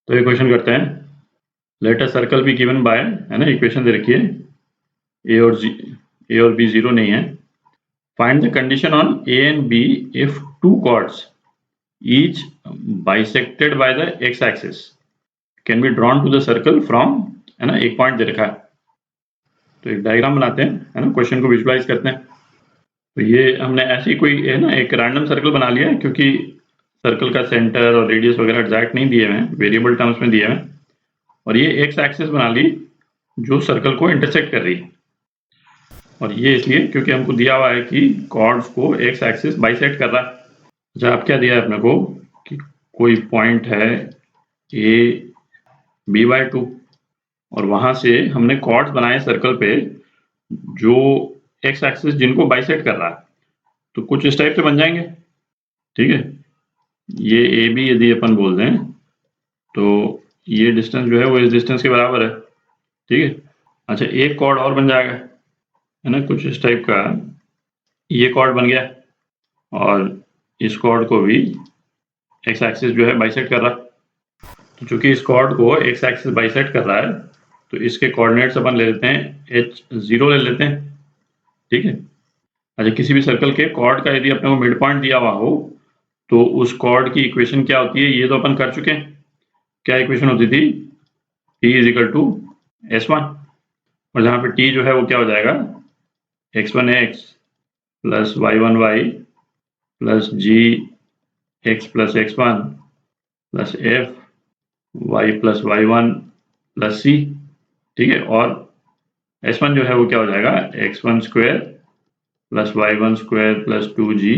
तो ये क्वेश्चन करते हैं, let a circle b given by, है ना, इक्वेशन दे रखी है ए और बी जीरो नहीं है। Find the condition on a and b if two chords each bisected by the x axis can be drawn to the circle from, है ना, एक पॉइंट दे रखा है। तो एक डायग्राम बनाते हैं, है ना, क्वेश्चन को विजुलाइज करते हैं। तो ये हमने ऐसे ही कोई, है ना, एक रैंडम सर्कल बना लिया है, क्योंकि सर्कल का सेंटर और रेडियस वगैरह एग्जैक्ट नहीं दिए हुए हैं, वेरिएबल टर्म्स में दिए हुए हैं। और ये एक्स एक्सिस बना ली जो सर्कल को इंटरसेक्ट कर रही है। और ये इसलिए क्योंकि हमको दिया हुआ है कि कॉर्ड्स को एक्स एक्सिस बाइसेक्ट कर रहा है। अच्छा, अब क्या दिया है अपने को कि कोई पॉइंट है ए बी बाई टू, और वहां से हमने कॉर्ड्स बनाए सर्कल पे जो एक्स एक्सिस जिनको बाइसेक्ट कर रहा है। तो कुछ इस टाइप से बन जाएंगे, ठीक है। ये ए बी यदि अपन बोल दें तो ये डिस्टेंस जो है वो इस डिस्टेंस के बराबर है, ठीक है। अच्छा, एक कॉर्ड और बन जाएगा, है ना, कुछ इस टाइप का। ये कॉर्ड बन गया और इस कॉर्ड को भी एक्स एक्सिस जो है बाइसेक्ट कर रहा है। तो चूंकि इस कॉर्ड को एक्स एक्सिस बाइसेक्ट कर रहा है तो इसके कोऑर्डिनेट्स अपन ले लेते हैं h0 ले लेते हैं, ठीक है। अच्छा, किसी भी सर्कल के कॉर्ड का यदि अपने को मिड पॉइंट दिया हुआ हो तो उस कॉर्ड की इक्वेशन क्या होती है, ये तो अपन कर चुके हैं। क्या इक्वेशन होती थी, t is equal to s1, और जहाँ पे t जो है वो क्या हो जाएगा, x1x plus y1y plus gx plus x1 plus f y plus y1 plus c, ठीक है। और s1 जो है वो क्या हो जाएगा, x1 square plus y1 square plus 2g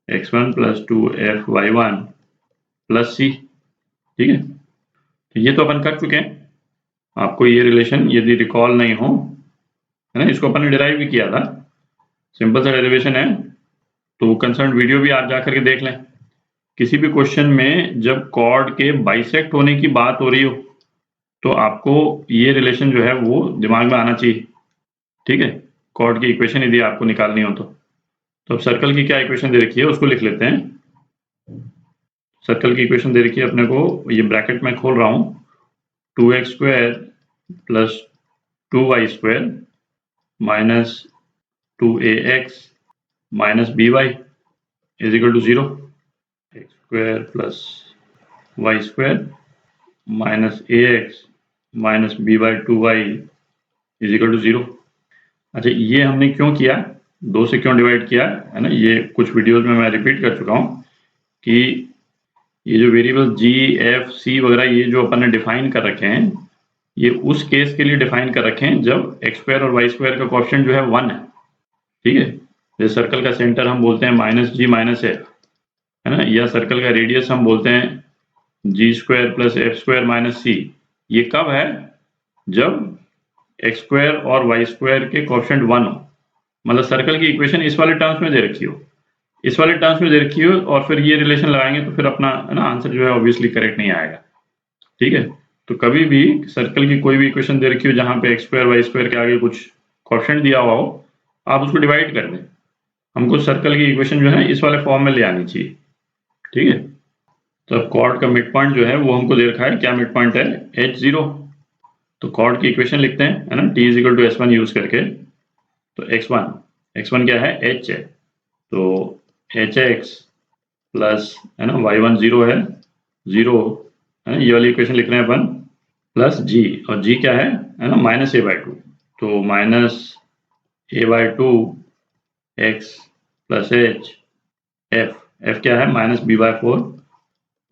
x1 plus 2f y1 plus c, ठीक है। तो ये तो अपन कर चुके हैं। आपको ये रिलेशन यदि रिकॉल नहीं हो, है ना, इसको अपन ने डिराइव भी किया था, सिंपल सा डेरिवेशन है। तो कंसर्न वीडियो भी आप जाकर के देख लें। किसी भी क्वेश्चन में जब कॉर्ड के बाइसेक्ट होने की बात हो रही हो तो आपको ये रिलेशन जो है वो दिमाग में आना चाहिए, ठीक है। कॉर्ड की इक्वेशन यदि आपको निकालनी हो तो अब सर्कल की क्या इक्वेशन दे रखी है उसको लिख लेते हैं। सर्कल की इक्वेशन दे रखी है अपने को, ये ब्रैकेट में खोल रहा हूं, 2x square plus 2y square minus 2ax minus by is equal to 0, x square plus y square minus ax minus by 2y is equal to 0। अच्छा, ये हमने क्यों किया, 2 से क्यों डिवाइड किया, है ना, ये कुछ वीडियोस में मैं रिपीट कर चुका हूँ कि ये जो वेरिएबल g f c वगैरह ये जो अपन ने डिफाइन कर रखे हैं, ये उस केस के लिए डिफाइन कर रखे हैं जब एक्स स्क्वायर और वाई स्क्वायर का कोएफिशिएंट जो है 1 है, ठीक है। जैसे सर्कल का सेंटर हम बोलते हैं माइनस जी माइनस एफ, है ना, या सर्कल का रेडियस हम बोलते हैं g square plus f square minus c. ये कब है, जब एक्स स्क्वायर और वाई स्क्वायर के कोएफिशिएंट 1 हो, मतलब सर्कल की इक्वेशन इस वाले टर्म्स में दे रखी हो, इस वाले टर्म्स में दे रखी हो, और फिर ये रिलेशन लगाएंगे तो फिर अपना, है ना, आंसर जो है ऑब्वियसली करेक्ट नहीं आएगा, ठीक है। तो कभी भी सर्कल की कोई भी इक्वेशन दे रखी हो जहां पे एक्स स्क्वायर वाई स्क्वायर के आगे कुछ कोएफिशिएंट दिया हुआ हो, आप उसको डिवाइड कर दें। हमको सर्कल की इक्वेशन जो है इस वाले फॉर्म में ले आनी चाहिए, ठीक है। तो अब कॉर्ड का मिड पॉइंट जो है वो हमको दे रखा है, क्या मिड पॉइंट है, h0। तो कॉर्ड की इक्वेशन लिखते हैं, है ना, t is equal to s1 use करके। तो x1 क्या है, h है, तो hx प्लस, है ना, y1 0 है, 0, है ना, ये वाली इक्वेशन लिख रहे हैं अपन, प्लस g, और g क्या है ना, माइनस a बाई टू। तो minus a by two x plus H, f क्या है, माइनस b बाई 4,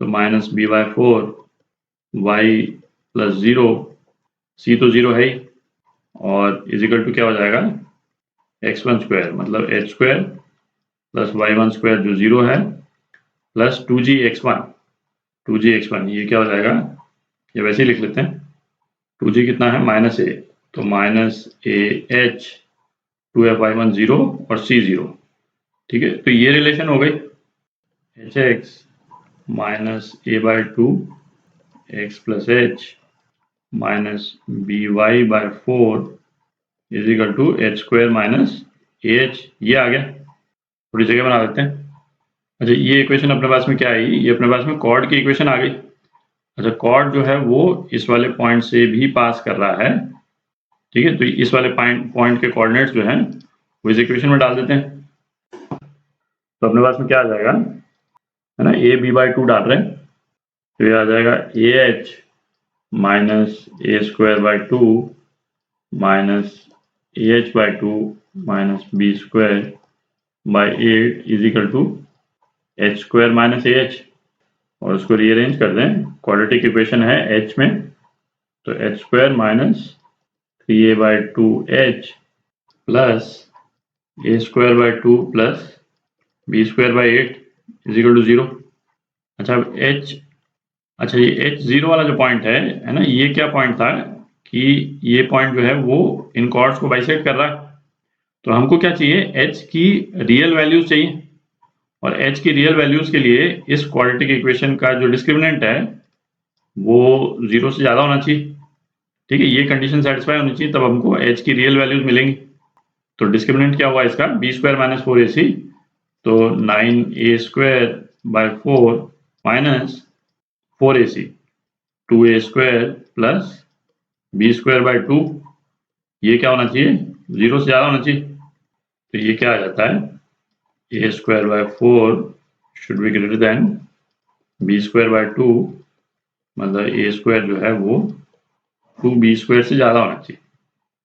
तो minus b by 4 y plus 0, c तो 0 है ही, और इज इक्वल टू क्या हो जाएगा, x1 स्क्वायर मतलब h square plus y1 square जो 0 है प्लस 2gx1 ये क्या हो जाएगा, ये वैसे ही लिख लेते हैं, 2g कितना है, माइनस a, तो माइनस ah 2f(y1) 0 और c 0, ठीक है। तो ये रिलेशन हो गई, hx minus a by two x plus h minus by by 4 is equal to h square minus ah, ये आ गया। थोड़ी जगह बना देते हैं। अच्छा, ये इक्वेशन अपने पास में क्या आई, ये अपने पास में कॉर्ड की इक्वेशन आ गई। अच्छा, कॉर्ड जो है वो इस वाले पॉइंट से भी पास कर रहा है, ठीक है। तो इस वाले पॉइंट के कोऑर्डिनेट्स जो हैं वो इस इक्वेशन में डाल देते हैं। तो अपने पास में क्या आ जाएगा, है ना, ए बी बाई 2 डाल रहे हैं, तो ये आ जाएगा a h minus a square by 2 minus a h by 2 minus b square by 8 is equal to h square minus a h. और उसको रीअरेंज कर दें, क्वाड्रेटिक इक्वेशन है एच में, तो h square minus 3a by 2h plus a square by 2 plus b square by 8 is equal to 0। अच्छा, अब अच्छा ये h 0 वाला जो पॉइंट है ना, ये क्या पॉइंट था कि ये पॉइंट जो है वो इन कॉर्ड्स को बाइसेक्ट कर रहा है। तो हमको क्या चाहिए, h की रियल वैल्यूज चाहिए, और h की रियल वैल्यूज के लिए इस क्वाड्रेटिक इक्वेशन का जो डिस्क्रिमिनेंट है वो 0 से ज़्यादा होना चाहिए, ठीक है। ये कंडीशन सेटिस्फाई होनी चाहिए, तब हमको h की रियल वैल्यूज मिलेंगी। तो डिस्क्रिमिनेंट क्या हुआ इसका, बी स्क्वायर माइनस 4ac, तो 9a square by 4 minus 4ac, 2a square plus b square by 2, ये क्या होना चाहिए, 0 से ज़्यादा होना चाहिए। तो ये क्या आ जाता है, a square by 4 should be greater than b square by 2, मतलब ए स्क्वायर जो है वो 2b स्क्वायर से ज़्यादा होना चाहिए,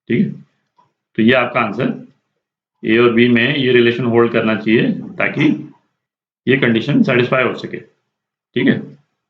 ठीक है। तो ये आपका आंसर, ए और बी में ये रिलेशन होल्ड करना चाहिए ताकि ये कंडीशन सेटिस्फाई हो सके, ठीक है।